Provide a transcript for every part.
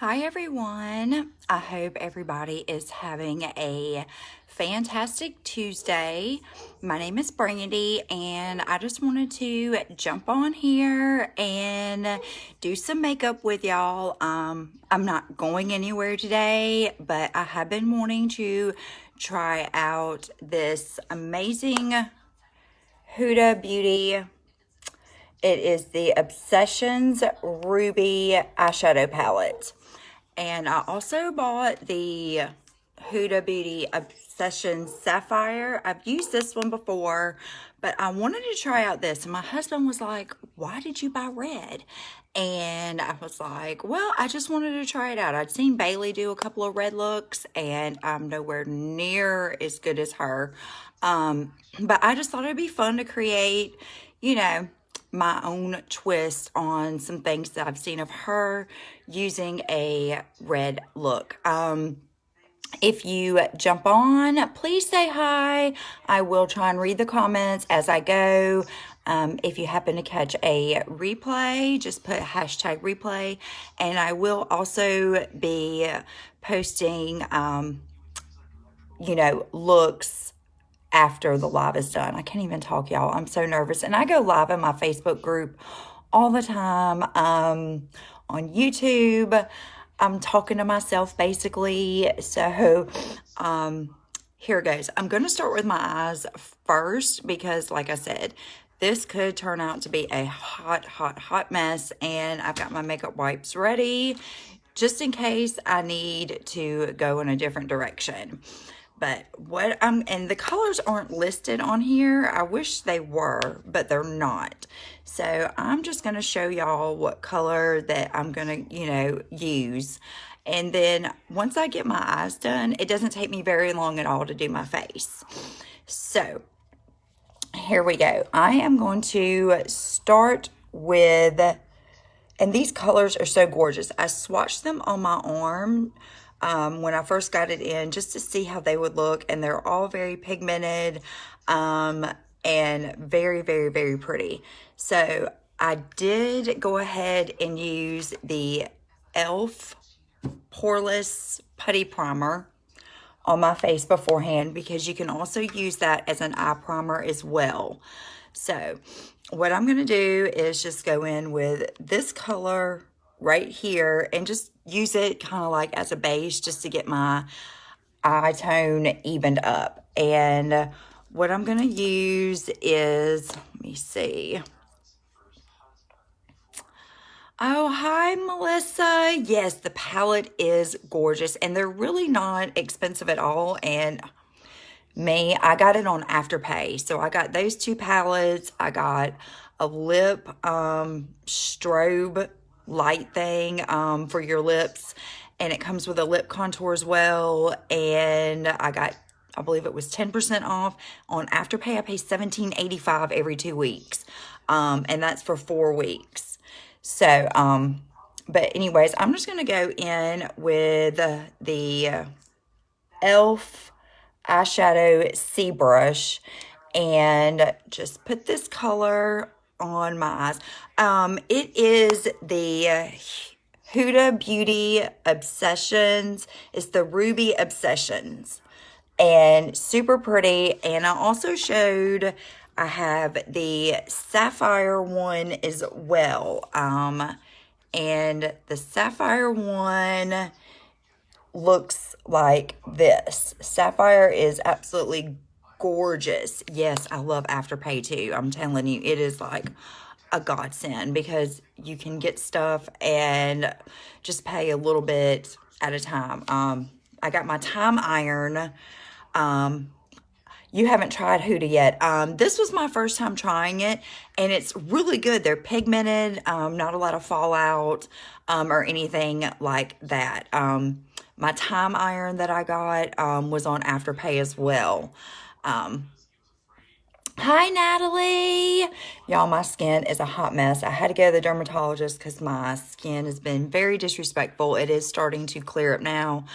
Hi everyone. I hope everybody is having a fantastic Tuesday. My name is Brandy and I just wanted to jump on here and do some makeup with y'all. I'm not going anywhere today, but I have been wanting to try out this amazing Huda Beauty. It is the Obsessions Ruby eyeshadow palette. And I also bought the Huda Beauty Obsessions Sapphire. I've used this one before, but I wanted to try out this. And my husband was like, why did you buy red? And I was like, well, I just wanted to try it out. I'd seen Bailey do a couple of red looks, and I'm nowhere near as good as her. But I just thought it'd be fun to create, my own twist on some things that I've seen of her using a red look. If you jump on, please say hi. I will try and read the comments as I go. If you happen to catch a replay, just put hashtag replay. And I will also be posting, looks after the live is done. I can't even talk, y'all. I'm so nervous. And I go live in my Facebook group all the time. On YouTube, I'm talking to myself basically. So here goes. I'm going to start with my eyes first because, like I said, this could turn out to be a hot mess. And I've got my makeup wipes ready just in case I need to go in a different direction. But and the colors aren't listed on here. I wish they were, but they're not. So I'm just going to show y'all what color that I'm going to, use. And then once I get my eyes done, it doesn't take me very long at all to do my face. So here we go. I am going to start with, and these colors are so gorgeous. I swatched them on my arm when I first got it in just to see how they would look, and they're all very pigmented and very, very, very pretty. So I did go ahead and use the e.l.f. poreless putty primer on my face beforehand because you can also use that as an eye primer as well. So what I'm going to do is just go in with this color right here and just use it kind of like as a base just to get my eye tone evened up. And what I'm going to use is, let me see. Oh, hi, Melissa. Yes, the palette is gorgeous and they're really not expensive at all. And I got it on Afterpay. So I got those two palettes. I got a lip strobe light thing for your lips, and it comes with a lip contour as well. And I believe it was 10% off on Afterpay. I pay $17.85 every 2 weeks, and that's for 4 weeks. So but anyways, I'm just going to go in with the e.l.f. eyeshadow C brush and just put this color on my eyes. It is the Huda Beauty Obsessions. It's the Ruby Obsessions, and super pretty. And I also showed, I have the Sapphire one as well. And the Sapphire one looks like this. Sapphire is absolutely gorgeous. Yes, I love Afterpay too. I'm telling you, it is like a godsend because you can get stuff and just pay a little bit at a time. I got my time iron. You haven't tried Huda yet. This was my first time trying it, and it's really good. They're pigmented, not a lot of fallout or anything like that. My time iron that I got was on Afterpay as well. Hi, Natalie. Y'all, my skin is a hot mess. I had to go to the dermatologist because my skin has been very disrespectful. It is starting to clear up now,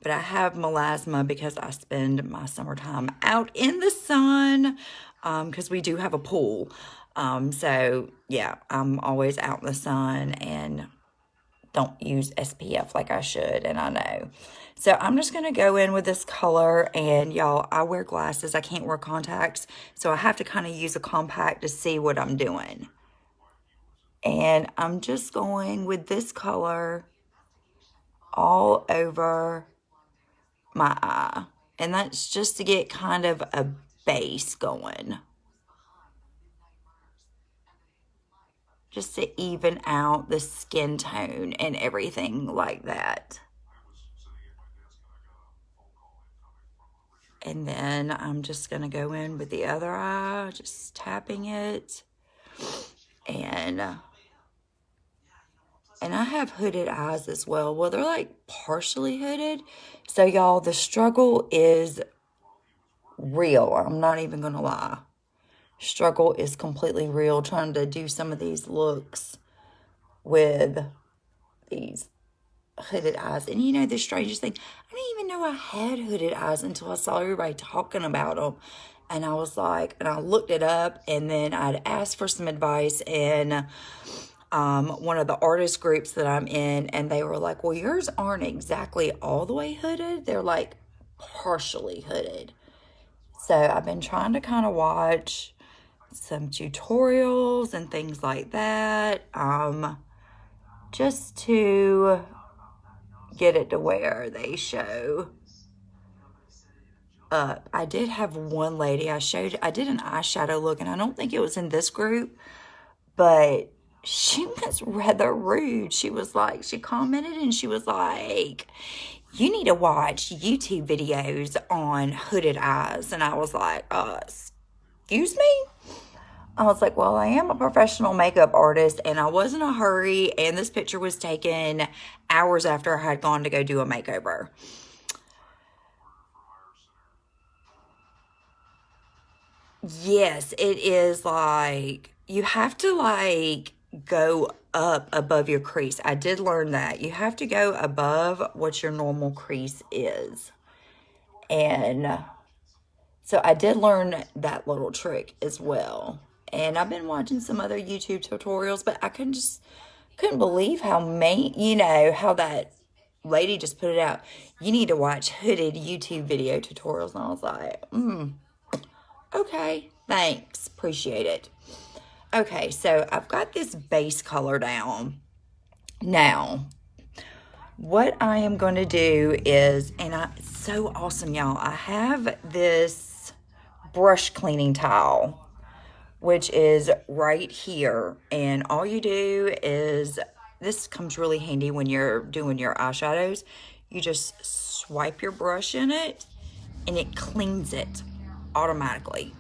but I have melasma because I spend my summertime out in the sun because we do have a pool. So, yeah, I'm always out in the sun, and don't use SPF like I should, and I know. So I'm just going to go in with this color, and y'all, I wear glasses. I can't wear contacts, so I have to kind of use a compact to see what I'm doing. And I'm just going with this color all over my eye. And that's just to get kind of a base going. Just to even out the skin tone and everything like that. And then I'm just going to go in with the other eye, just tapping it. And I have hooded eyes as well. Well, they're like partially hooded. So y'all, the struggle is real. I'm not even going to lie. Struggle is completely real trying to do some of these looks with these hooded eyes. And you know, the strangest thing, I didn't even know I had hooded eyes until I saw everybody talking about them. And I was like, and I looked it up, and then I'd asked for some advice in one of the artist groups that I'm in, and they were like, well, yours aren't exactly all the way hooded. They're like partially hooded. So I've been trying to kind of watch some tutorials and things like that, just to get it to where they show up. I did have one lady I did an eyeshadow look, and I don't think it was in this group, but she was rather rude. She was like, she commented and she was like, you need to watch YouTube videos on hooded eyes. And I was like, excuse me? I was like, well, I am a professional makeup artist, and I was in a hurry, and this picture was taken hours after I had gone to go do a makeover. Yes, it is like, you have to like go up above your crease. I did learn that. You have to go above what your normal crease is. And so I did learn that little trick as well. And I've been watching some other YouTube tutorials, but I couldn't believe how how that lady just put it out. You need to watch hooded YouTube video tutorials. And I was like, okay, thanks, appreciate it. Okay, so I've got this base color down. Now, what I am going to do is, it's so awesome, y'all. I have this brush cleaning towel, which is right here. And all you do is, this comes really handy when you're doing your eyeshadows. You just swipe your brush in it, and it cleans it automatically.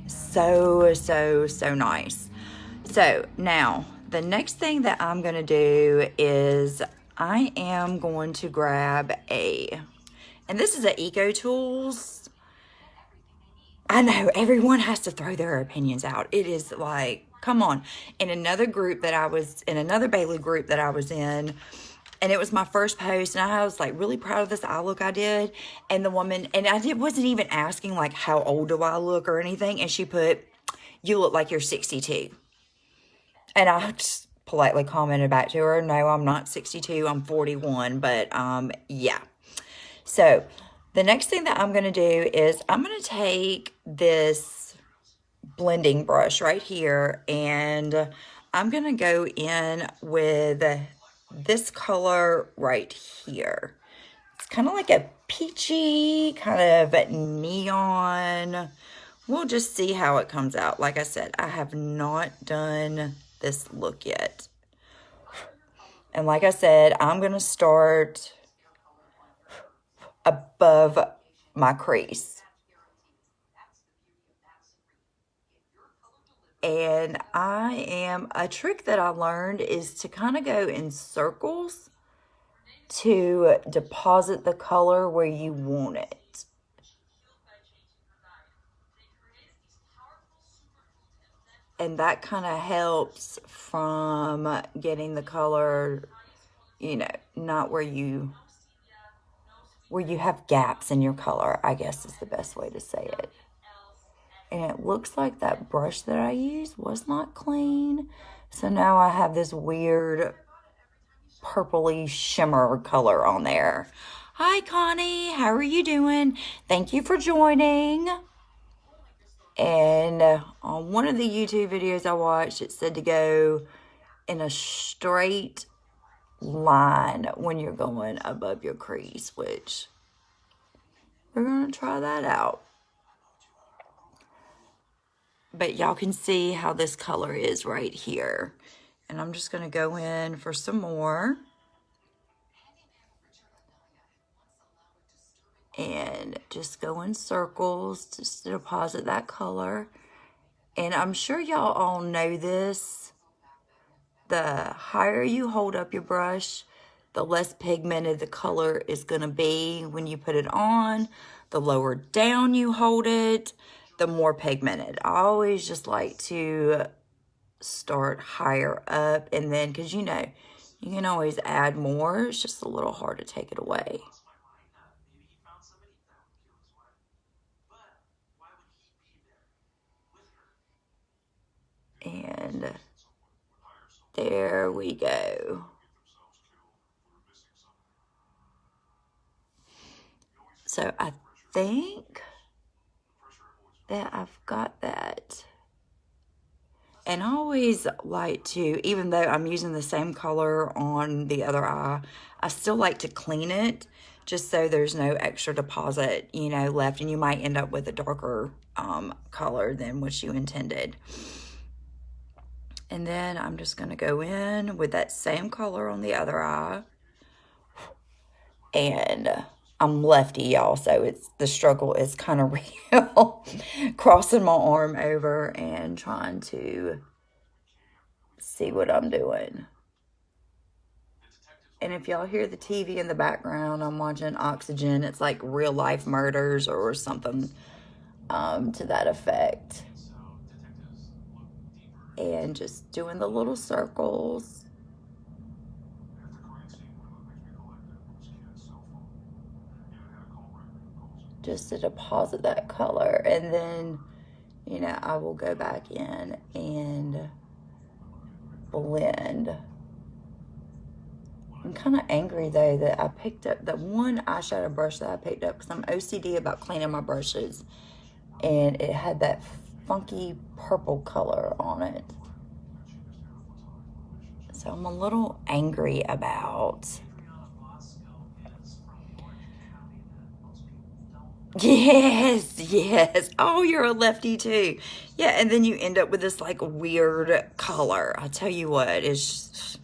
So, so, so nice. So now the next thing that I'm going to do is I am going to grab and this is a Eco Tools. I know everyone has to throw their opinions out. It is like, come on. In another Bailey group that I was in, and it was my first post, and I was like really proud of this eye look I did. And the woman, and wasn't even asking like how old do I look or anything. And she put, you look like you're 62. And I just politely commented back to her, no, I'm not 62, I'm 41. But yeah. So the next thing that I'm going to do is I'm going to take this blending brush right here, and I'm going to go in with this color right here. It's kind of like a peachy, kind of neon. We'll just see how it comes out. Like I said, I have not done this look yet. And like I said, I'm going to start above my crease. And a trick that I learned is to kind of go in circles to deposit the color where you want it. And that kind of helps from getting the color, not where you have gaps in your color, I guess is the best way to say it. And it looks like that brush that I used was not clean. So now I have this weird purpley shimmer color on there. Hi, Connie. How are you doing? Thank you for joining. And on one of the YouTube videos I watched, it said to go in a straight line when you're going above your crease, which we're going to try that out. But y'all can see how this color is right here. And I'm just going to go in for some more. And just go in circles just to deposit that color. And I'm sure y'all all know this. The higher you hold up your brush, the less pigmented the color is going to be when you put it on. The lower down you hold it, the more pigmented. I always just like to start higher up, and then, because you know, you can always add more. It's just a little hard to take it away. And there we go. So I think that I've got that. And I always like to, even though I'm using the same color on the other eye, I still like to clean it just so there's no extra deposit, you know, left. And you might end up with a darker color than what you intended. And then I'm just going to go in with that same color on the other eye. And I'm lefty, y'all, so the struggle is kind of real. Crossing my arm over and trying to see what I'm doing. And if y'all hear the TV in the background, I'm watching Oxygen. It's like Real Life Murders or something to that effect. And just doing the little circles. Just to deposit that color. And then, you know, I will go back in and blend. I'm kind of angry, though, that I picked up the one eyeshadow brush that I picked up because I'm OCD about cleaning my brushes. And it had that funky purple color on it. So I'm a little angry about. Yes, yes. Oh, you're a lefty too. Yeah, and then you end up with this like weird color. I'll tell you what, it's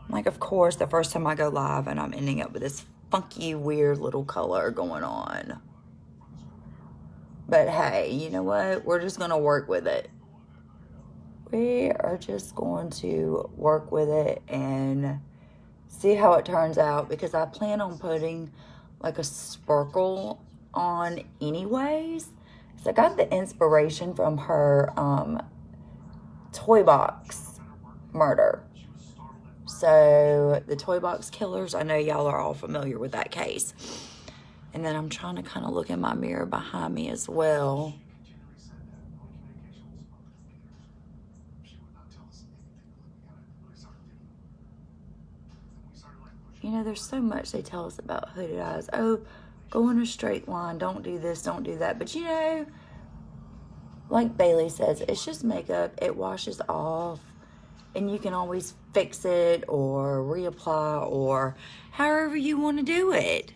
like, of course, the first time I go live and I'm ending up with this funky, weird little color going on. But hey, you know what? We're just going to work with it. We are just going to work with it and see how it turns out, because I plan on putting like a sparkle on anyways. So I got the inspiration from her Toy Box Murder. So the Toy Box Killers, I know y'all are all familiar with that case. And then I'm trying to kind of look in my mirror behind me as well. You know, there's so much they tell us about hooded eyes. Oh, go in a straight line. Don't do this. Don't do that. But, you know, like Bailey says, it's just makeup. It washes off. And you can always fix it or reapply or however you want to do it.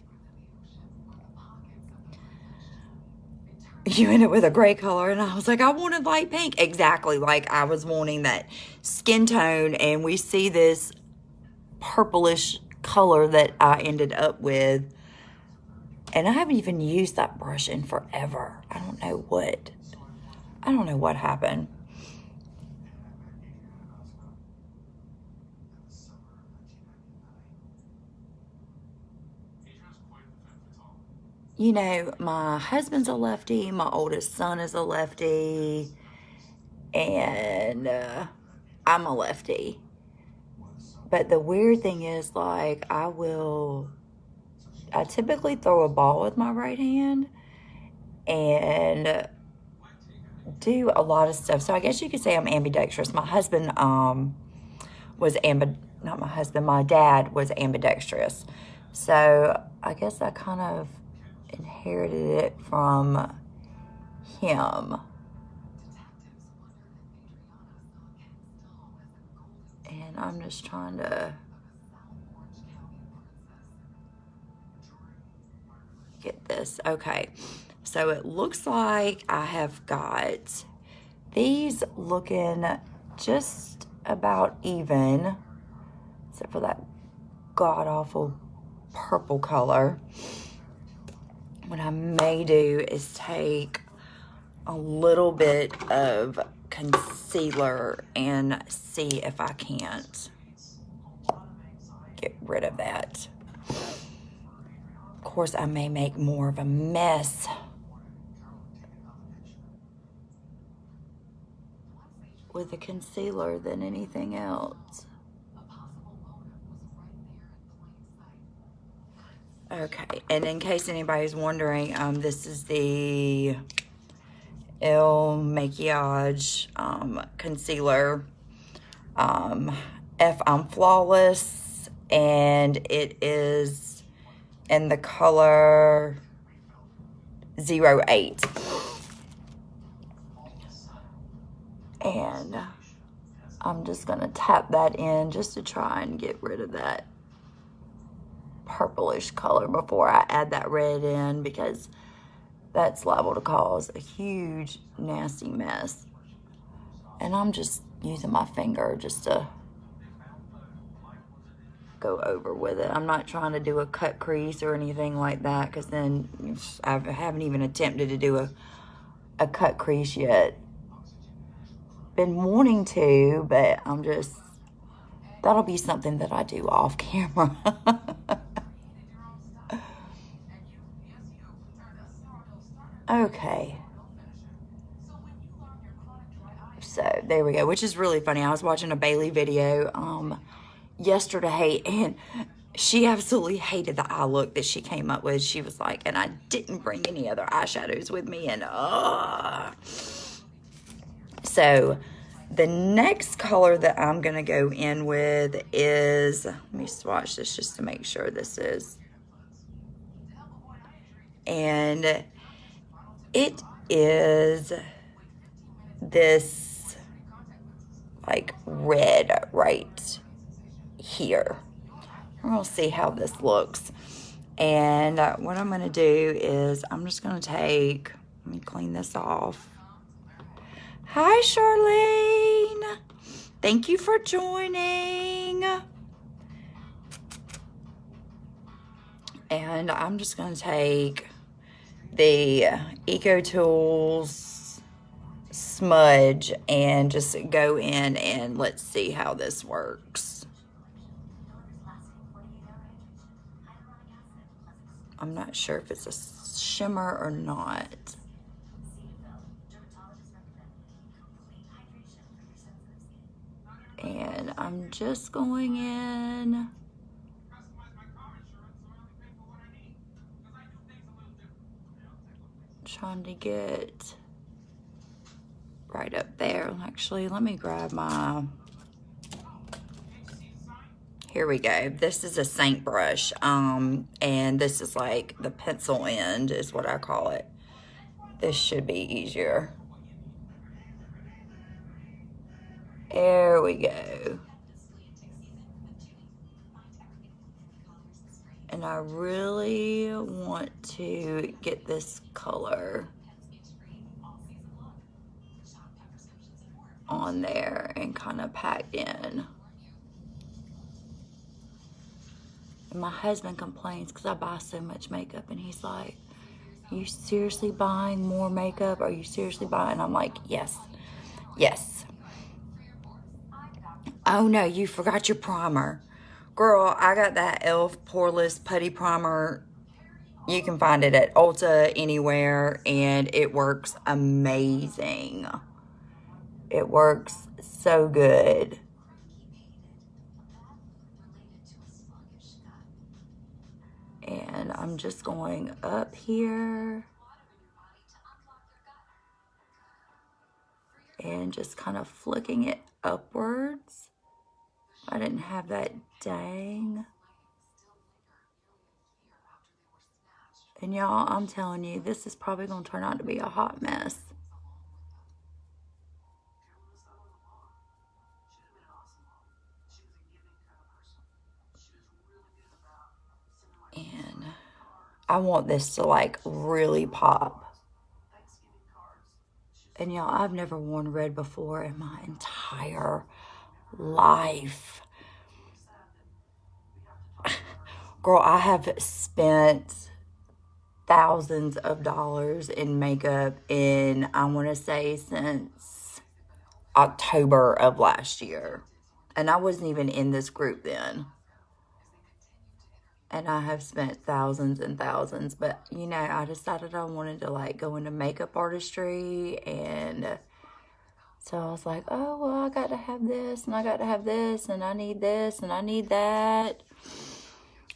You end up with a gray color. And I was like, I wanted light pink. Exactly. Like I was wanting that skin tone. And we see this purplish color that I ended up with. And I haven't even used that brush in forever. I don't know what happened. You know, my husband's a lefty. My oldest son is a lefty. And I'm a lefty. But the weird thing is, like, I typically throw a ball with my right hand and do a lot of stuff. So I guess you could say I'm ambidextrous. My husband was not my husband, my dad was ambidextrous. So I guess I kind of inherited it from him. And I'm just trying to get this. Okay, so it looks like I have got these looking just about even, except for that god-awful purple color. What I may do is take a little bit of concealer and see if I can't get rid of that. Of course, I may make more of a mess with the concealer than anything else. Okay, and in case anybody's wondering, this is the Il Makiage concealer. I'm Flawless, and it is in the color 08. And I'm just gonna tap that in just to try and get rid of that purplish color before I add that red in, because that's liable to cause a huge nasty mess. And I'm just using my finger just to go over with it. I'm not trying to do a cut crease or anything like that, because then I haven't even attempted to do a cut crease yet. Been wanting to, but I'm just, that'll be something that I do off camera. Okay. So there we go, which is really funny. I was watching a Bailey video yesterday, and she absolutely hated the eye look that she came up with. She was like, and I didn't bring any other eyeshadows with me, and so the next color that I'm gonna go in with is, let me swatch this just to make sure this is, and it is this like red right here. We're gonna see how this looks. And what I'm gonna do is I'm just gonna take, let me clean this off. Hi, Charlene. Thank you for joining. And I'm just gonna take the Eco Tools smudge and just go in and let's see how this works. I'm not sure if it's a shimmer or not. And I'm just going in. Trying to get right up there. Actually, let me grab my, here we go. This is a Seint brush, and this is like the pencil end is what I call it. This should be easier. There we go. And I really want to get this color on there and kind of packed in. And my husband complains because I buy so much makeup, and he's like, are you seriously buying more makeup? Are you seriously buying? I'm like, yes, yes. Oh no, you forgot your primer. Girl, I got that e.l.f. poreless putty primer. You can find it at Ulta, anywhere, and it works amazing. It works so good. And I'm just going up here and just kind of flicking it upwards I didn't have that. Dang. And y'all, I'm telling you, this is probably going to turn out to be a hot mess. And I want this to like really pop. And y'all, I've never worn red before in my entire life. Girl, I have spent thousands of dollars in makeup in, I want to say, since October of last year. And I wasn't even in this group then. And I have spent thousands and thousands. But, you know, I decided I wanted to, like, go into makeup artistry. And so I was like, oh, well, I got to have this, and I got to have this, and I need this, and I need that.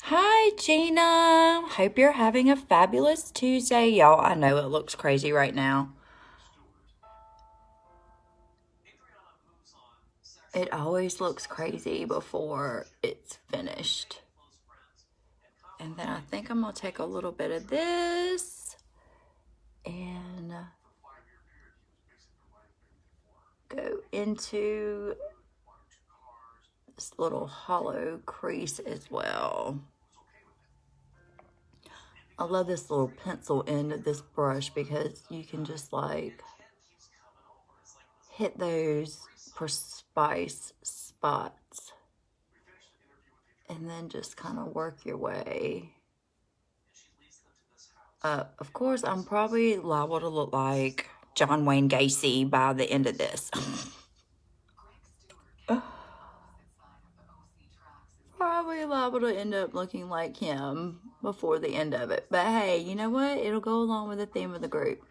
Hi, Gina. Hope you're having a fabulous Tuesday. Y'all, I know it looks crazy right now. It always looks crazy before it's finished. And then I think I'm going to take a little bit of this and go into this little hollow crease as well. I love this little pencil end of this brush because you can just like hit those precise spots and then just kind of work your way up. Of course, I'm probably liable to look like John Wayne Gacy by the end of this. Probably liable to end up looking like him before the end of it. But hey, you know what? It'll go along with the theme of the group.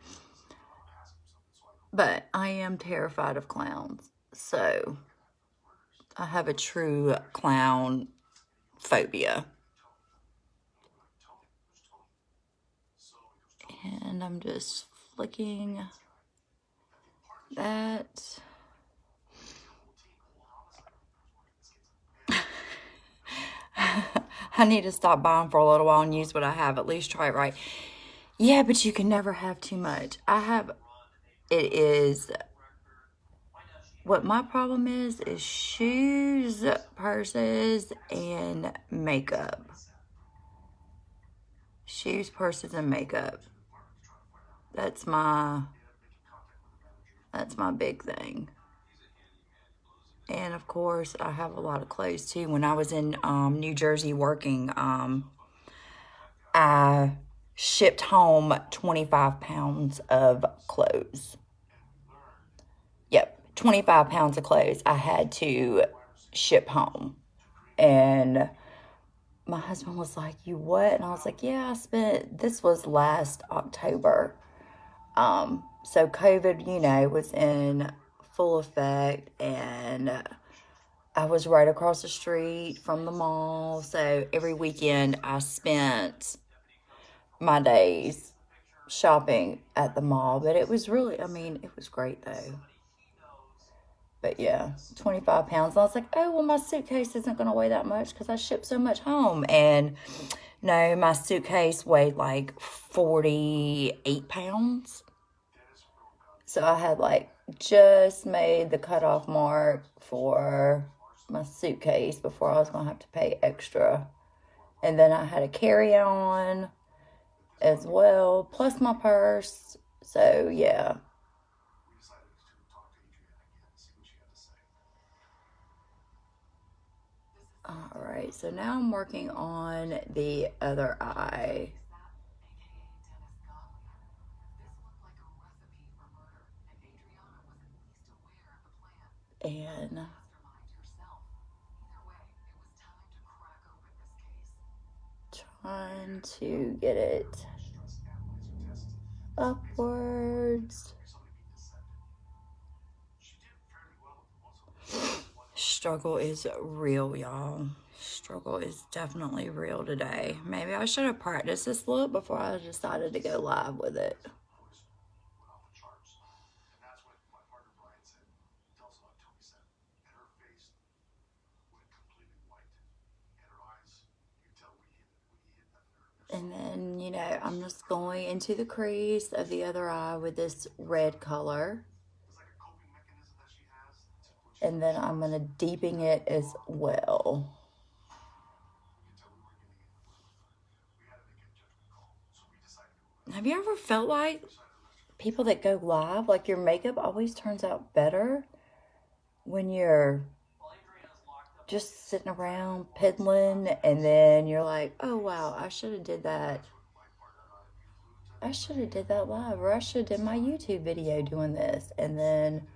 But I am terrified of clowns. So I have a true clown phobia. And I'm just flicking that. I need to stop buying for a little while and use what I have. At least try it right. Yeah, but you can never have too much. It is, what my problem is shoes, purses, and makeup. Shoes, purses, and makeup. That's my big thing. And of course, I have a lot of clothes too. When I was in New Jersey working, I shipped home 25 pounds of clothes. Yep, 25 pounds of clothes I had to ship home. And my husband was like, you what? And I was like, yeah, this was last October. So COVID, you know, was in full effect, and I was right across the street from the mall. So every weekend I spent my days shopping at the mall. But it was really, I mean, it was great though. But yeah, 25 pounds. I was like, oh, well, my suitcase isn't going to weigh that much because I ship so much home. And no, my suitcase weighed like 48 pounds. So I had like just made the cutoff mark for my suitcase before I was going to have to pay extra. And then I had a carry-on as well, plus my purse. So yeah. Alright, so now I'm working on the other eye. And trying to get it upwards. Struggle is real, y'all. Struggle is definitely real today. Maybe I should have practiced this look before I decided to go live with it. you know, I'm just going into the crease of the other eye with this red color. And then I'm going to deepen it as well. Have you ever felt like people that go live, like your makeup always turns out better when you're just sitting around piddling and then you're like, oh wow, I should have did that. I should have did that live, or I should have did my YouTube video doing this. And then,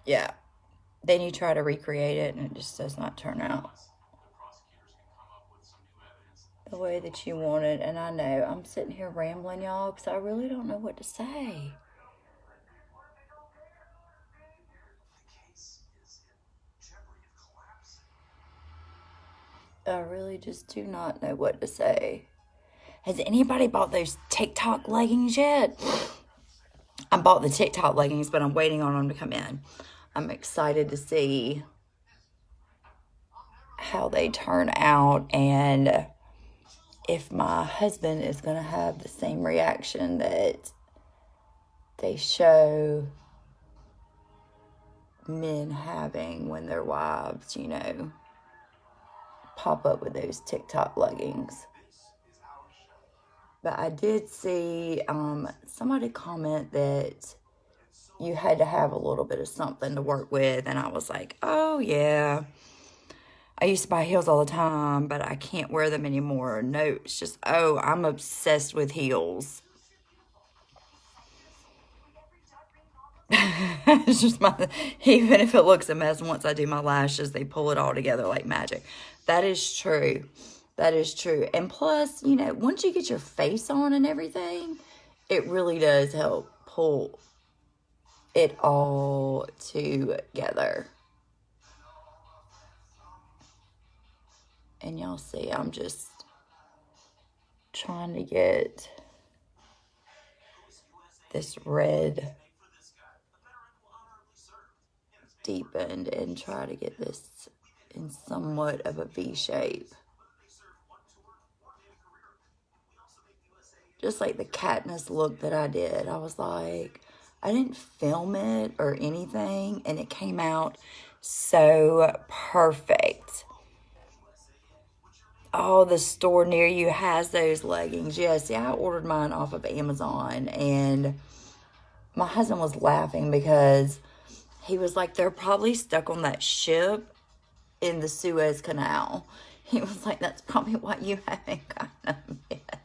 yeah, then you try to recreate it and it just does not turn out the way that you want it. And I know I'm sitting here rambling, y'all, because I really don't know what to say. I really just do not know what to say. Has anybody bought those TikTok leggings yet? I bought the TikTok leggings, but I'm waiting on them to come in. I'm excited to see how they turn out and if my husband is going to have the same reaction that they show men having when their wives, you know, pop up with those TikTok leggings. But I did see somebody comment that you had to have a little bit of something to work with. And I was like, oh, yeah. I used to buy heels all the time, but I can't wear them anymore. No, it's just, oh, I'm obsessed with heels. It's just even if it looks a mess, once I do my lashes, they pull it all together like magic. That is true. That is true. And plus, you know, once you get your face on and everything, it really does help pull it all together. And y'all see, I'm just trying to get this red deepened and try to get this in somewhat of a V shape. Just like the Katniss look that I did. I was like, I didn't film it or anything, and it came out so perfect. Oh, the store near you has those leggings. Yes, yeah, I ordered mine off of Amazon, and my husband was laughing because he was like, they're probably stuck on that ship in the Suez Canal. He was like, that's probably why you haven't got them yet.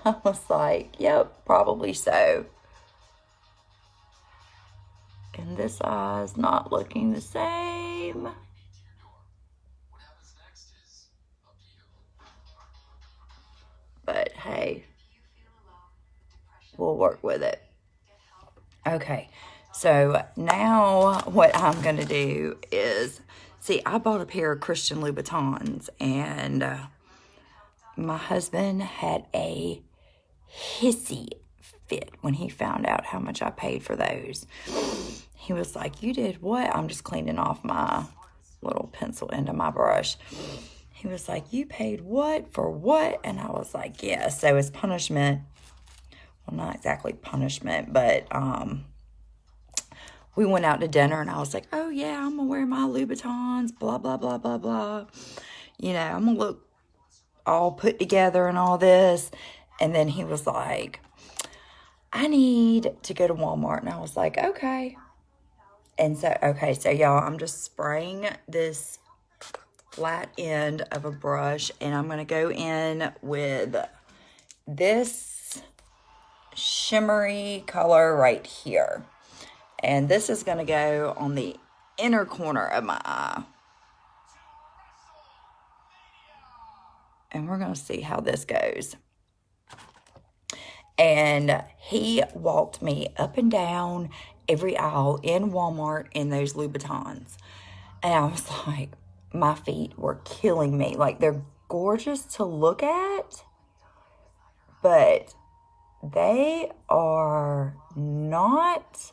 I was like, yep, probably so. And this eye is not looking the same. But hey, we'll work with it. Okay, so now what I'm going to do is, see, I bought a pair of Christian Louboutins, and my husband had a hissy fit when he found out how much I paid for those. He was like, you did what? I'm just cleaning off my little pencil into my brush. He was like, you paid what for what? And I was like, yeah. So as punishment, well, not exactly punishment, but we went out to dinner and I was like, oh yeah, I'm gonna wear my Louboutins, blah, blah, blah, blah, blah. You know, I'm gonna look all put together and all this. And then he was like, I need to go to Walmart. And I was like, okay. And so, okay, so y'all, I'm just spraying this flat end of a brush, and I'm going to go in with this shimmery color right here. And this is going to go on the inner corner of my eye. And we're going to see how this goes. And he walked me up and down every aisle in Walmart in those Louboutins. And I was like, my feet were killing me. Like, they're gorgeous to look at, but they are not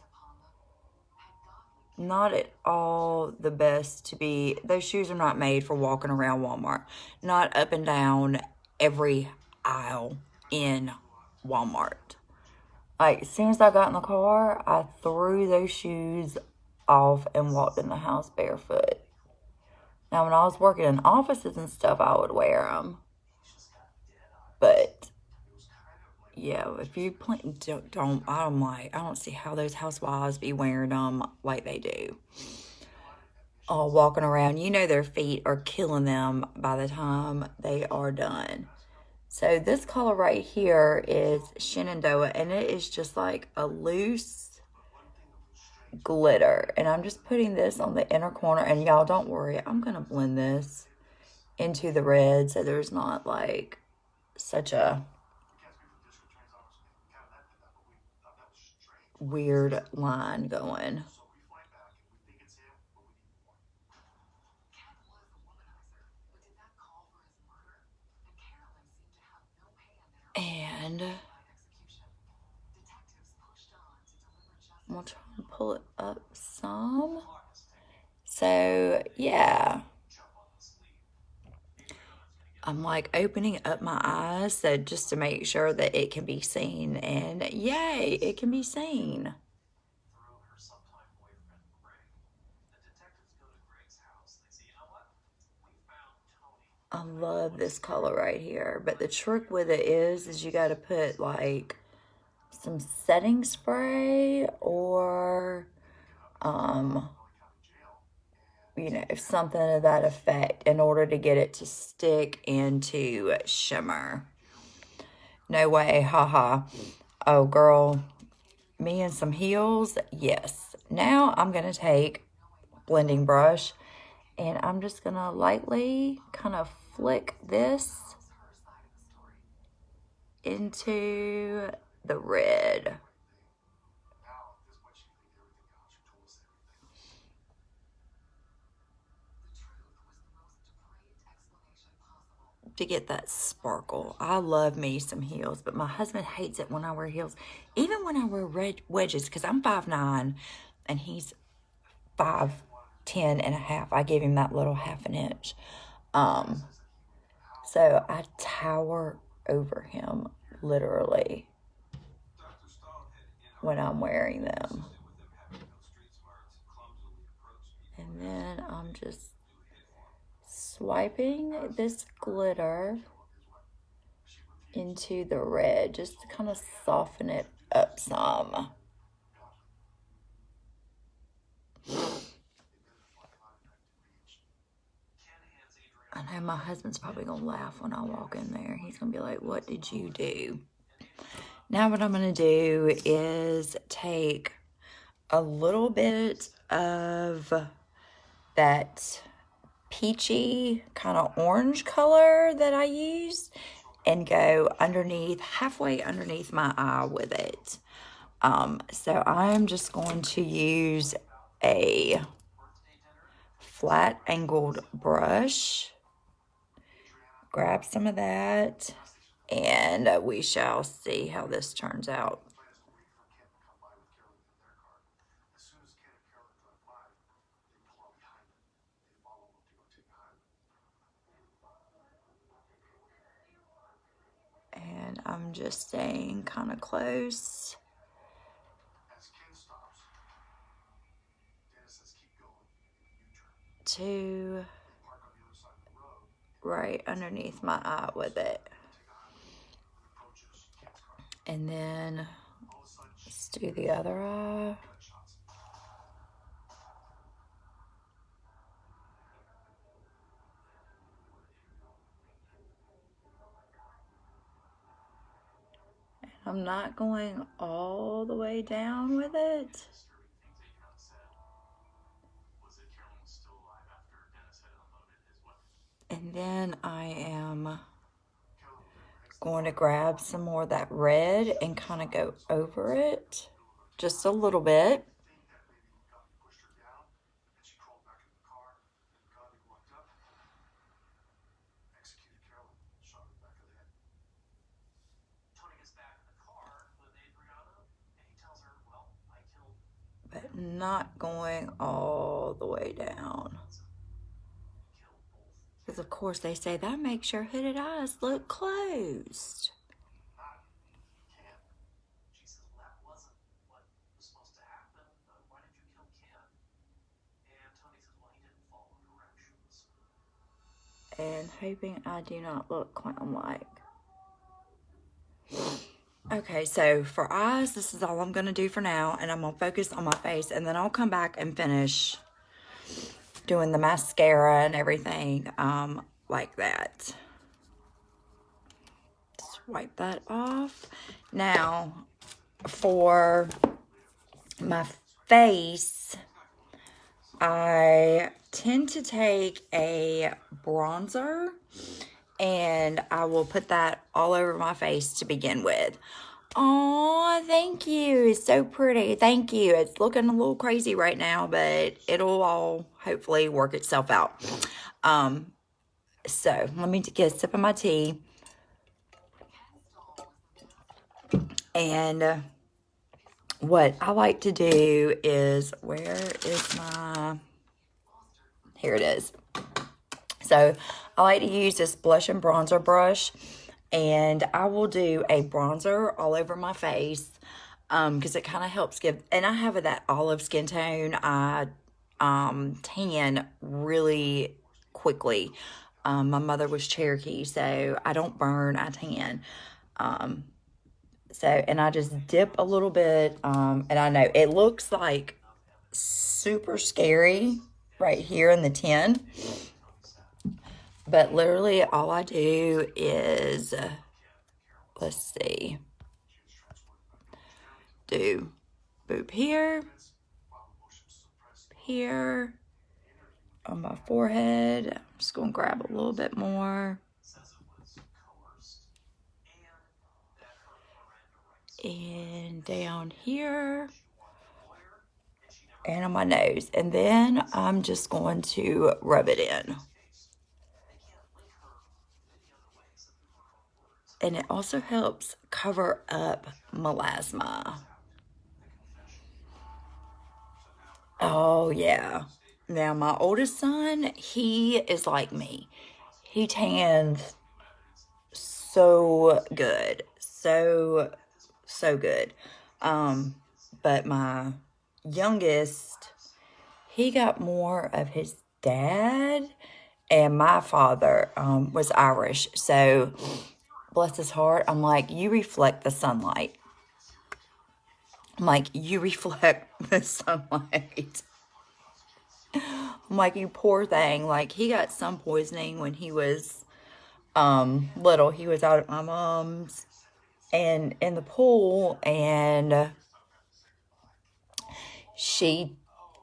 at all the best to be. Those shoes are not made for walking around Walmart. Not up and down every aisle in Walmart. Like, as soon as I got in the car, I threw those shoes off and walked in the house barefoot. Now, when I was working in offices and stuff, I would wear them. But yeah, if you I don't see how those housewives be wearing them like they do. All walking around, you know their feet are killing them by the time they are done. So this color right here is Shenandoah, and it is just like a loose glitter. And I'm just putting this on the inner corner, and y'all don't worry, I'm gonna blend this into the red so there's not like such a weird line going. And I'm gonna try and pull it up some. So yeah, I'm like opening up my eyes so just to make sure that it can be seen, and yay, it can be seen. I love this color right here, but the trick with it is you got to put like some setting spray or you know, something of that effect in order to get it to stick into shimmer. No way, haha. Oh girl, me and some heels, yes. Now I'm gonna take blending brush and I'm just gonna lightly kind of flick this into the red. To get that sparkle. I love me some heels, but my husband hates it when I wear heels. Even when I wear red wedges, because I'm 5'9", and he's 5'10" and a half. I gave him that little half an inch. So I tower over him, literally, when I'm wearing them. And then I'm just swiping this glitter into the red just to kind of soften it up some. I know my husband's probably gonna laugh when I walk in there. He's gonna be like, what did you do? Now what I'm gonna do is take a little bit of that peachy kind of orange color that I used and go underneath, halfway underneath my eye with it. So I'm just going to use a flat angled brush, grab some of that, and we shall see how this turns out. And I'm just staying kind of close to right underneath my eye with it. And then let's do the other eye. And I'm not going all the way down with it. And then I am going to grab some more of that red and kind of go over it just a little bit. But not going all the way down. because of course they say that makes your hooded eyes look closed. And hoping I do not look clown-like. Okay, so for eyes, this is all I'm going to do for now. And I'm going to focus on my face. And then I'll come back and finish doing the mascara and everything like that. Just wipe that off. Now, for my face, I tend to take a bronzer and I will put that all over my face to begin with. Oh, thank you. It's so pretty. Thank you. It's looking a little crazy right now, but it'll all hopefully work itself out. So let me get a sip of my tea. And what I like to do is, where is my, here it is. So I like to use this blush and bronzer brush, and I will do a bronzer all over my face because it kind of helps give, and I have that olive skin tone. I tan really quickly. My mother was Cherokee, so I don't burn, I tan. So, and I just dip a little bit, and I know it looks like super scary right here in the tin. But literally all I do is, let's see, do boop here, here, on my forehead. I'm just going to grab a little bit more. And down here. And on my nose. And then I'm just going to rub it in. And it also helps cover up melasma. Oh, yeah. Now, my oldest son, he is like me. He tans so good. So good. But my youngest, he got more of his dad. And my father was Irish. So, bless his heart, I'm like, you reflect the sunlight. I'm like, you reflect the sunlight. I'm like, you poor thing. Like, he got sun poisoning when he was little. He was out at my mom's and in the pool, and she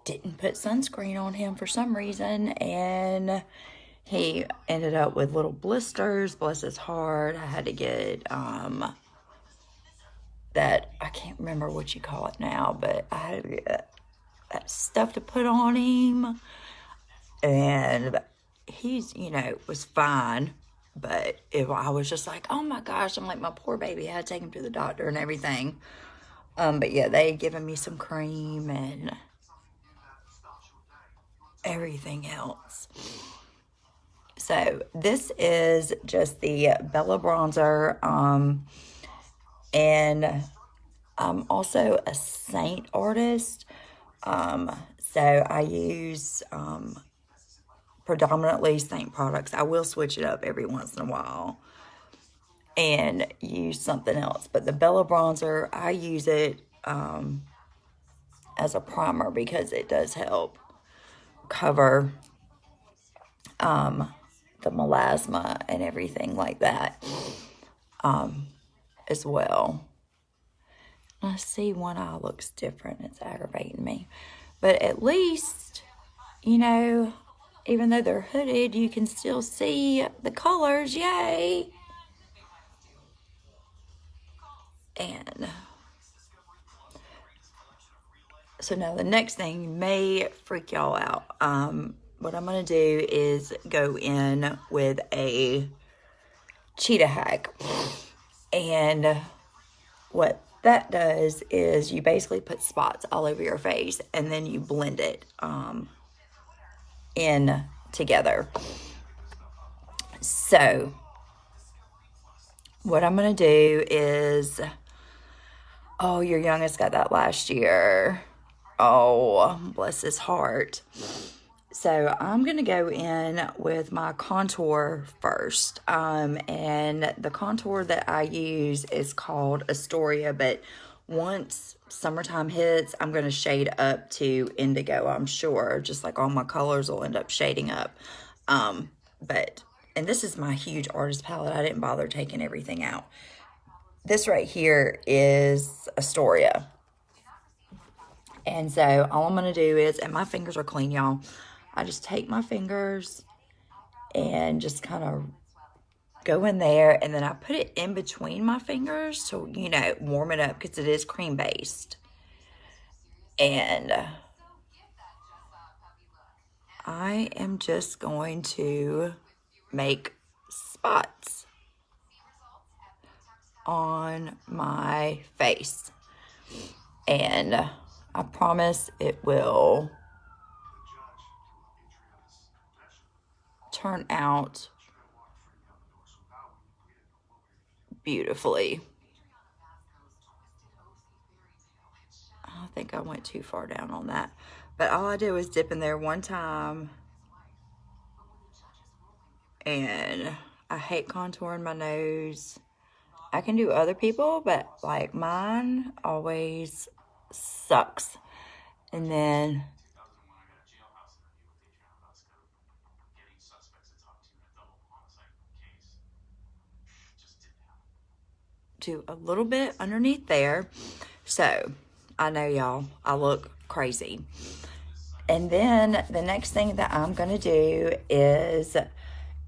didn't put sunscreen on him for some reason, and he ended up with little blisters. Bless his heart. I had to get that, I can't remember what you call it now, but I had to get that stuff to put on him. And he's, you know, was fine. But I was just like, oh my gosh, I'm like, my poor baby. I had to take him to the doctor and everything. But yeah, they had given me some cream and everything else. So this is just the Bella bronzer. And I'm also a Seint artist. So I use predominantly Seint products. I will switch it up every once in a while and use something else. But the Bella bronzer, I use it as a primer because it does help cover the melasma and everything like that as well. I see one eye looks different. It's aggravating me. But at least, you know, even though they're hooded, you can still see the colors. Yay! And so now the next thing may freak y'all out. What I'm going to do is go in with a cheetah hack. And what that does is you basically put spots all over your face and then you blend it in together. So what I'm going to do is, oh, your youngest got that last year. Oh, bless his heart. So I'm going to go in with my contour first. And the contour that I use is called Astoria, but once summertime hits, I'm going to shade up to indigo, I'm sure. Just like all my colors will end up shading up. And this is my huge artist palette. I didn't bother taking everything out. This right here is Astoria. And so all I'm going to do is, and my fingers are clean, y'all. I just take my fingers and just kind of go in there. And then I put it in between my fingers to, you know, warm it up because it is cream based. And I am just going to make spots on my face. And I promise it will turn out beautifully. I think I went too far down on that. But all I did was dip in there one time. And I hate contouring my nose. I can do other people, but like mine always sucks. And then do a little bit underneath there. So I know y'all, I look crazy. And then the next thing that I'm going to do is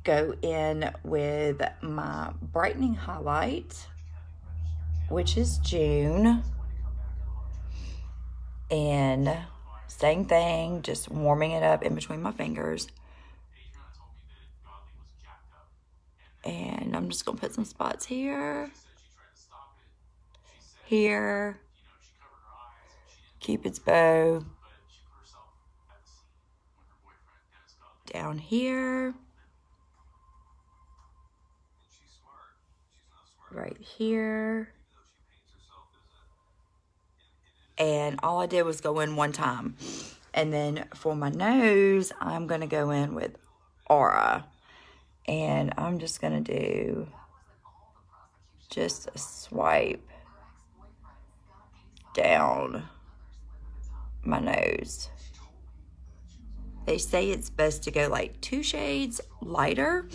go in with my brightening highlight, which is June. And same thing, just warming it up in between my fingers. And I'm just going to put some spots here, here, Cupid's bow, down here, right here. And all I did was go in one time. And then for my nose, I'm going to go in with Aura. And I'm just going to do just a swipe down my nose. They say it's best to go like 2 shades lighter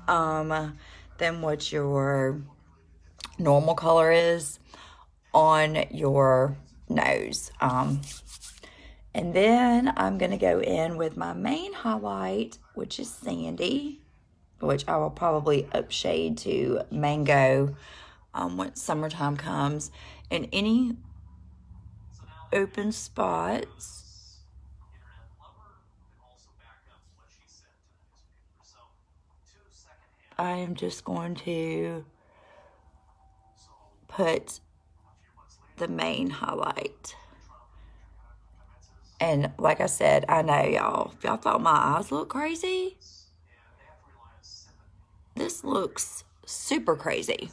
than what your normal color is on your nose. And then I'm going to go in with my main highlight, which is Sandy, which I will probably upshade to Mango once summertime comes. And any open spots, I am just going to put the main highlight. And like I said, I know y'all, if y'all thought my eyes look crazy, this looks super crazy.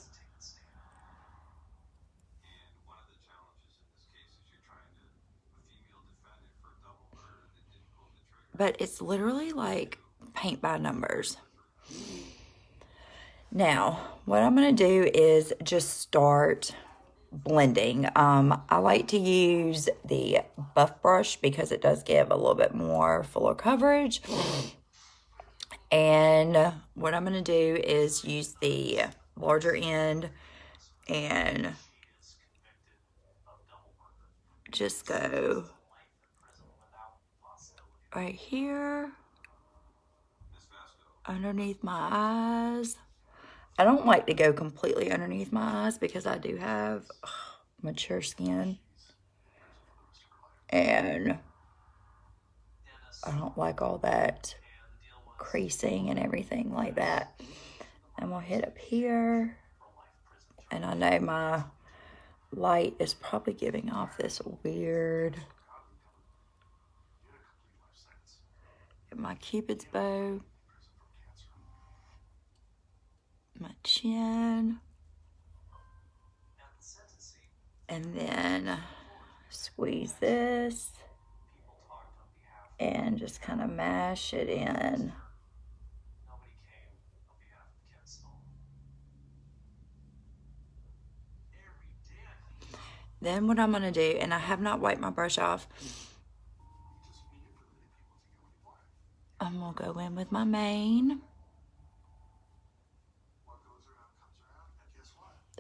But it's literally like paint by numbers. Now, what I'm going to do is just start blending. I like to use the buff brush because it does give a little bit more fuller coverage. And what I'm going to do is use the larger end and just go right here underneath my eyes. I don't like to go completely underneath my eyes because I do have mature skin. And I don't like all that creasing and everything like that. I'm going to hit up here. And I know my light is probably giving off this weird... Get my Cupid's bow. chin. And then squeeze this and just kind of mash it in. Then what I'm going to do, and I have not wiped my brush off, I'm going to go in with my mane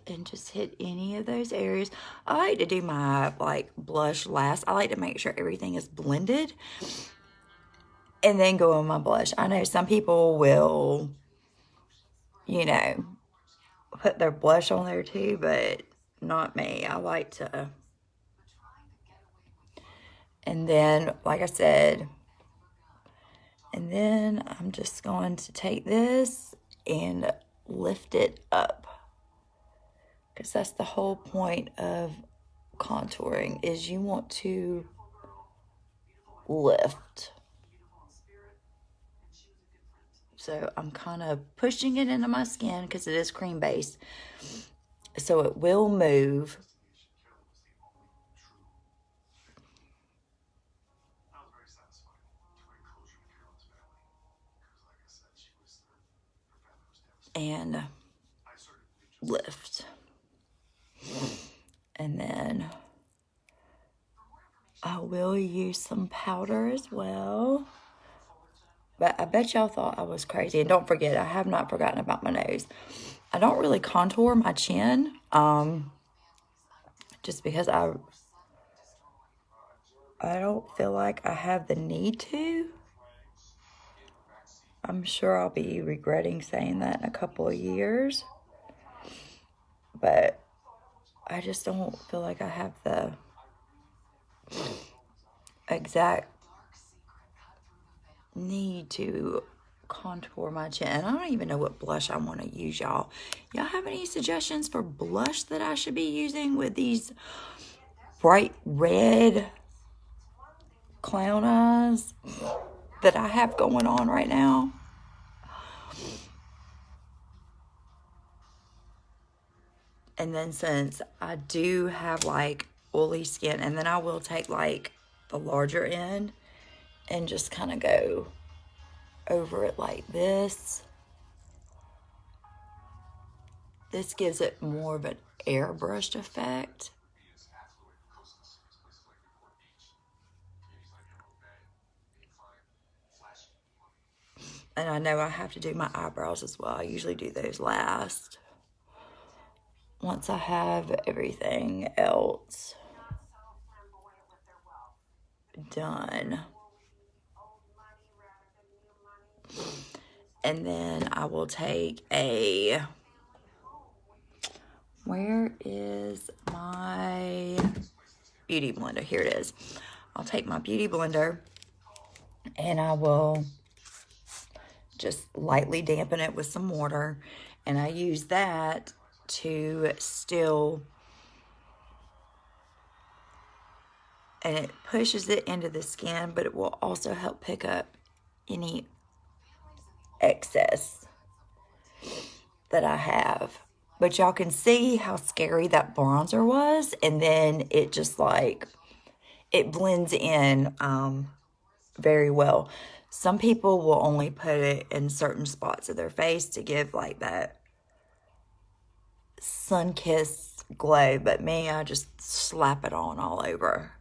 and just hit any of those areas. I like to do my like blush last. I like to make sure everything is blended and then go on my blush. I know some people will, you know, put their blush on there too, but not me. I like to. And then, like I said, and then I'm just going to take this and lift it up, because that's the whole point of contouring, is you want to lift. So I'm kind of pushing it into my skin because it is cream based, so it will move. And lift. And then I will use some powder as well. But I bet y'all thought I was crazy. And don't forget, I have not forgotten about my nose. I don't really contour my chin, just because I don't feel like I have the need to. I'm sure I'll be regretting saying that in a couple of years. But I just don't feel like I have the exact need to contour my chin. And I don't even know what blush I want to use, y'all. Y'all have any suggestions for blush that I should be using with these bright red clown eyes that I have going on right now? And then since I do have like oily skin, and then I will take like the larger end and just kind of go over it like this. This gives it more of an airbrushed effect. And I know I have to do my eyebrows as well. I usually do those last, once I have everything else done. And then I will take a, where is my beauty blender? Here it is. I'll take my beauty blender and I will just lightly dampen it with some water. And I use that to still, and it pushes it into the skin, but it will also help pick up any excess that I have. But y'all can see how scary that bronzer was, and then it just like, it blends in very well. Some people will only put it in certain spots of their face to give like that sun-kissed glow, but me, I just slap it on all over.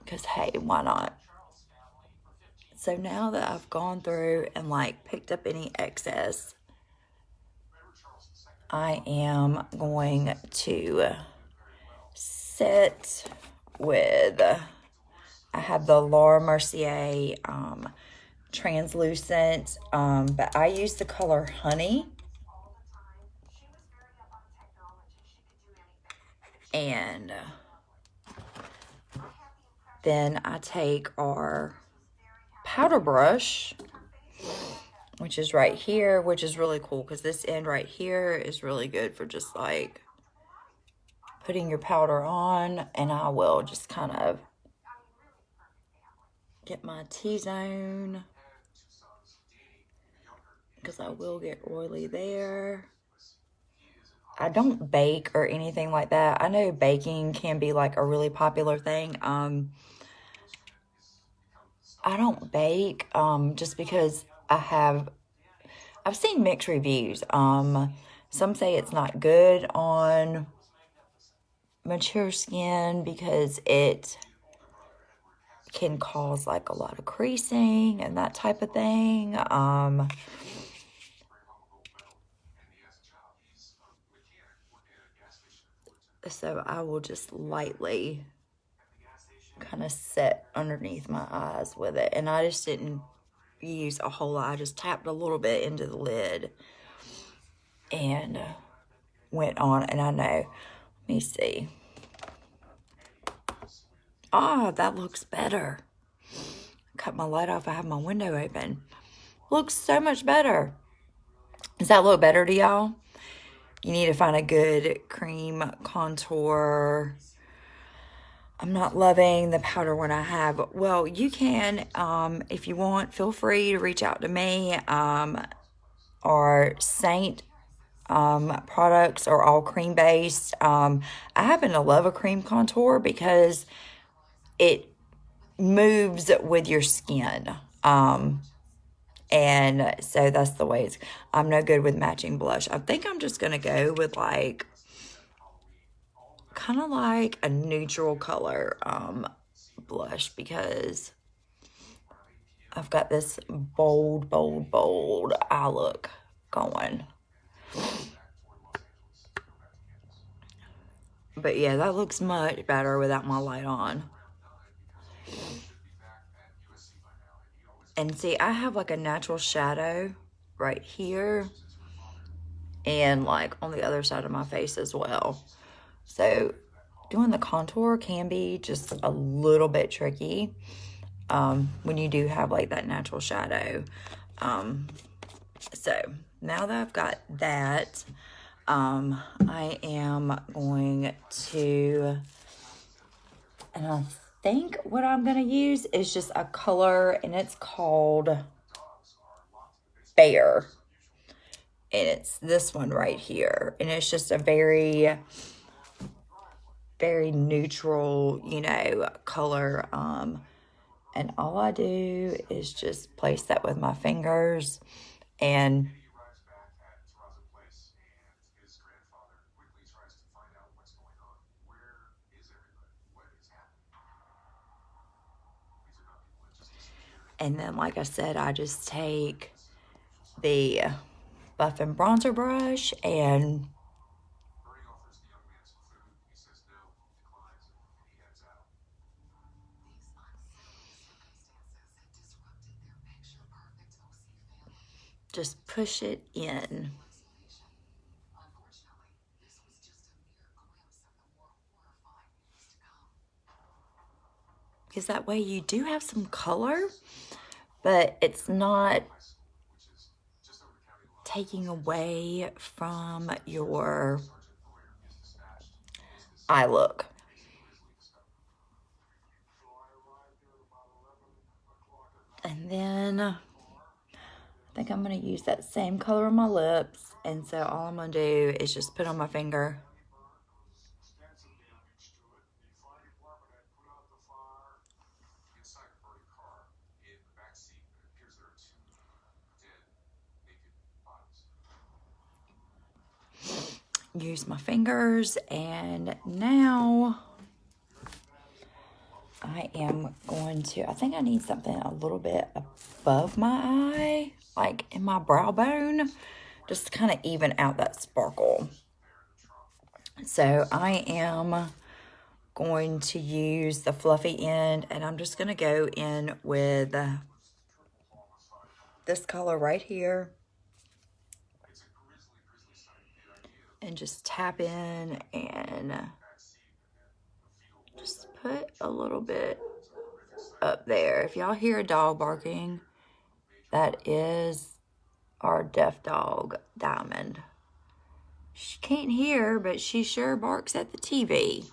Because hey, why not? So now that I've gone through and like picked up any excess, I am going to set with, I have the Mercier translucent, but I use the color Honey. And then I take our powder brush, which is right here, which is really cool because this end right here is really good for just like putting your powder on. And I will just kind of get my T-zone because I will get oily there. I don't bake or anything like that. I know baking can be like a really popular thing. I don't bake just because I've seen mixed reviews. Some say it's not good on mature skin because it can cause like a lot of creasing and that type of thing. So I will just lightly kind of set underneath my eyes with it. And I just didn't use a whole lot. I just tapped a little bit into the lid and went on. And I know, let me see. Ah, that looks better. Cut my light off. I have my window open. Looks so much better. Does that look better to y'all? You need to find a good cream contour. I'm not loving the powder one I have. Well, you can, if you want, feel free to reach out to me. Or Seint products are all cream based. I happen to love a cream contour because it moves with your skin. And so that's the way I'm no good with matching blush. I think I'm just going to go with like, kind of like a neutral color blush because I've got this bold eye look going. But yeah, that looks much better without my light on. And see, I have like a natural shadow right here and like on the other side of my face as well. So doing the contour can be just a little bit tricky when you do have like that natural shadow. So now that I've got that, I am going to, and I think what I'm going to use is just a color, and it's called Bear. And it's this one right here. And it's just a very, very neutral, you know, color. And all I do is just place that with my fingers and then, like I said, I just take the Buff and Bronzer brush and just push it in. Because that way you do have some color, but it's not taking away from your eye look. And then I think I'm going to use that same color on my lips. And so all I'm going to do is just put on my finger. Use my fingers, and now I am going to, I think I need something a little bit above my eye, like in my brow bone, just to kind of even out that sparkle. So I am going to use the fluffy end, and I'm just going to go in with this color right here. And just tap in and just put a little bit up there. If y'all hear a dog barking, that is our deaf dog, Diamond. She can't hear, but she sure barks at the TV.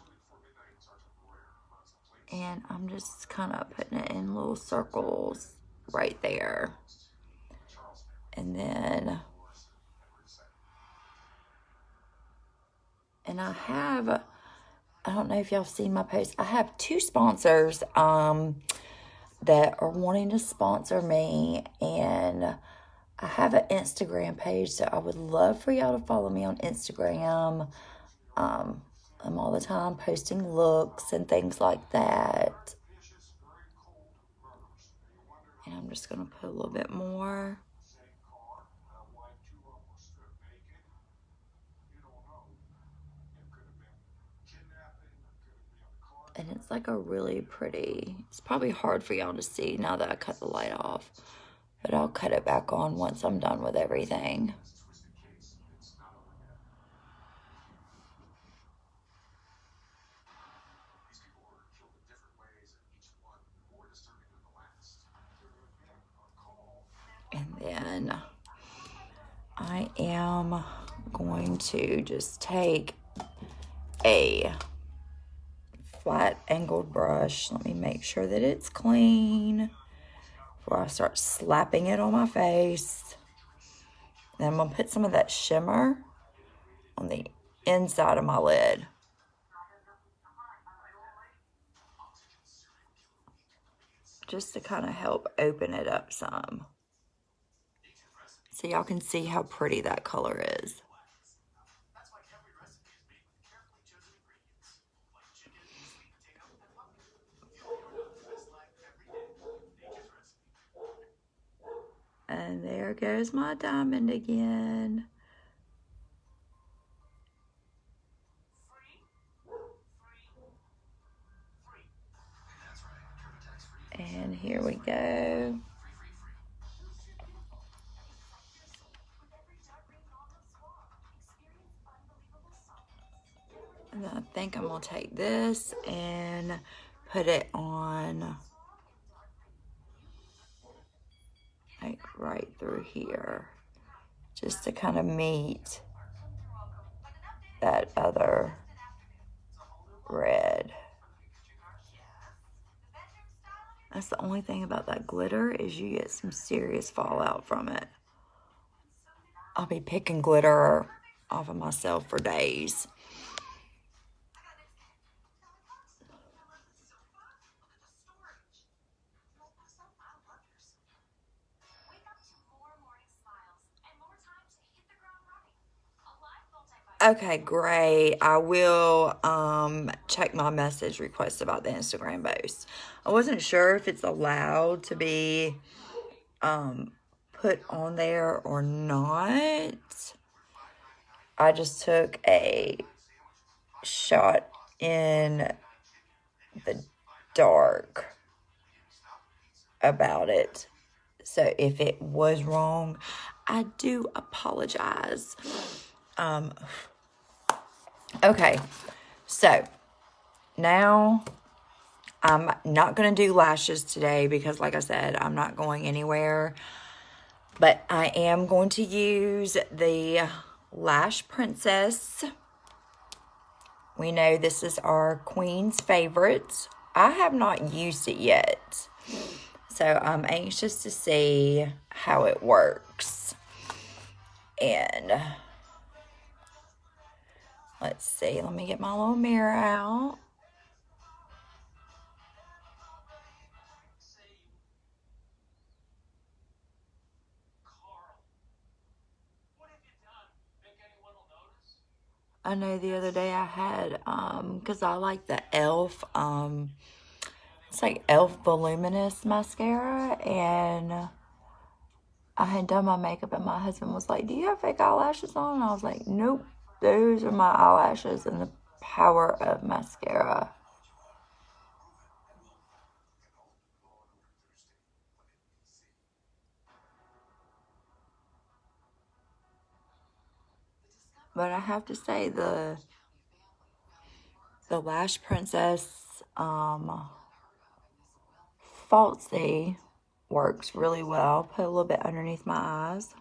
And I'm just kind of putting it in little circles right there. And then, and I have, I don't know if y'all seen my post. I have 2 sponsors that are wanting to sponsor me, and I have an Instagram page, so I would love for y'all to follow me on Instagram. I'm all the time posting looks and things like that. And I'm just going to put a little bit more. And it's like a really pretty, it's probably hard for y'all to see now that I cut the light off, but I'll cut it back on once I'm done with everything. And then I am going to just take a flat angled brush. Let me make sure that it's clean before I start slapping it on my face. Then I'm going to put some of that shimmer on the inside of my lid. Just to kind of help open it up some. So y'all can see how pretty that color is. And there goes my diamond again. And here we go. And then I think I'm going to take this and put it on like right through here. Just to kind of meet that other red. That's the only thing about that glitter is you get some serious fallout from it. I'll be picking glitter off of myself for days. Okay, great. I will check my message request about the Instagram post. I wasn't sure if it's allowed to be put on there or not. I just took a shot in the dark about it. So if it was wrong, I do apologize. Okay, so now I'm not going to do lashes today because, like I said, I'm not going anywhere. But I am going to use the Lash Princess. We know this is our queen's favorite. I have not used it yet, so I'm anxious to see how it works. And let's see, let me get my little mirror out. I know the other day I had, because I like the e.l.f., it's like e.l.f. Voluminous Mascara, and I had done my makeup, and my husband was like, do you have fake eyelashes on? And I was like, nope, those are my eyelashes and the power of mascara. But I have to say, the Lash Princess Falsy works really well. Put a little bit underneath my eyes.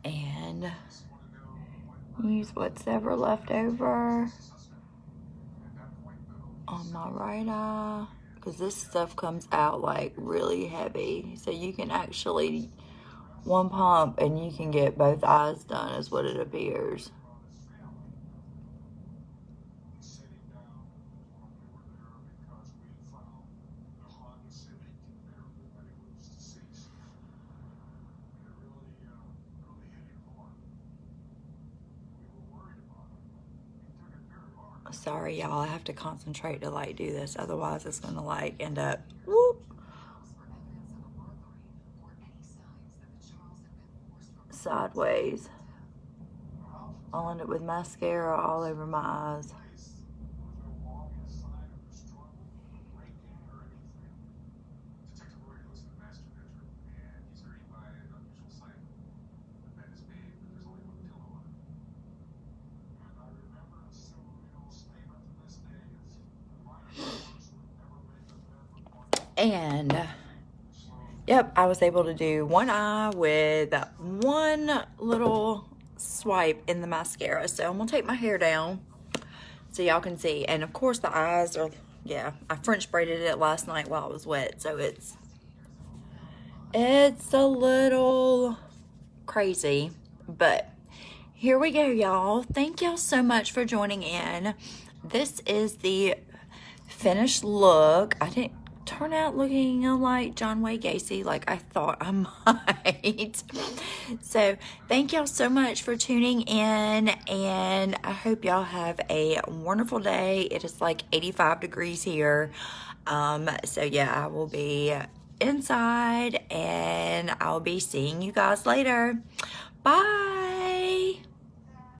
And use what's ever left over on my right eye, because this stuff comes out like really heavy, so you can actually one pump and you can get both eyes done is what it appears. Sorry y'all, I have to concentrate to like do this, otherwise it's gonna like end up whoop sideways. I'll end up with mascara all over my eyes. And yep, I was able to do one eye with one little swipe in the mascara. So I'm gonna take my hair down so y'all can see. And of course the eyes are, yeah, I French braided it last night while it was wet, so it's a little crazy, but here we go, y'all. Thank y'all so much for joining in. This is the finished look. I didn't turn out looking like John Wayne Gacy like I thought I might. So thank y'all so much for tuning in, and I hope y'all have a wonderful day. It is like 85 degrees here. So yeah, I will be inside and I'll be seeing you guys later. Bye.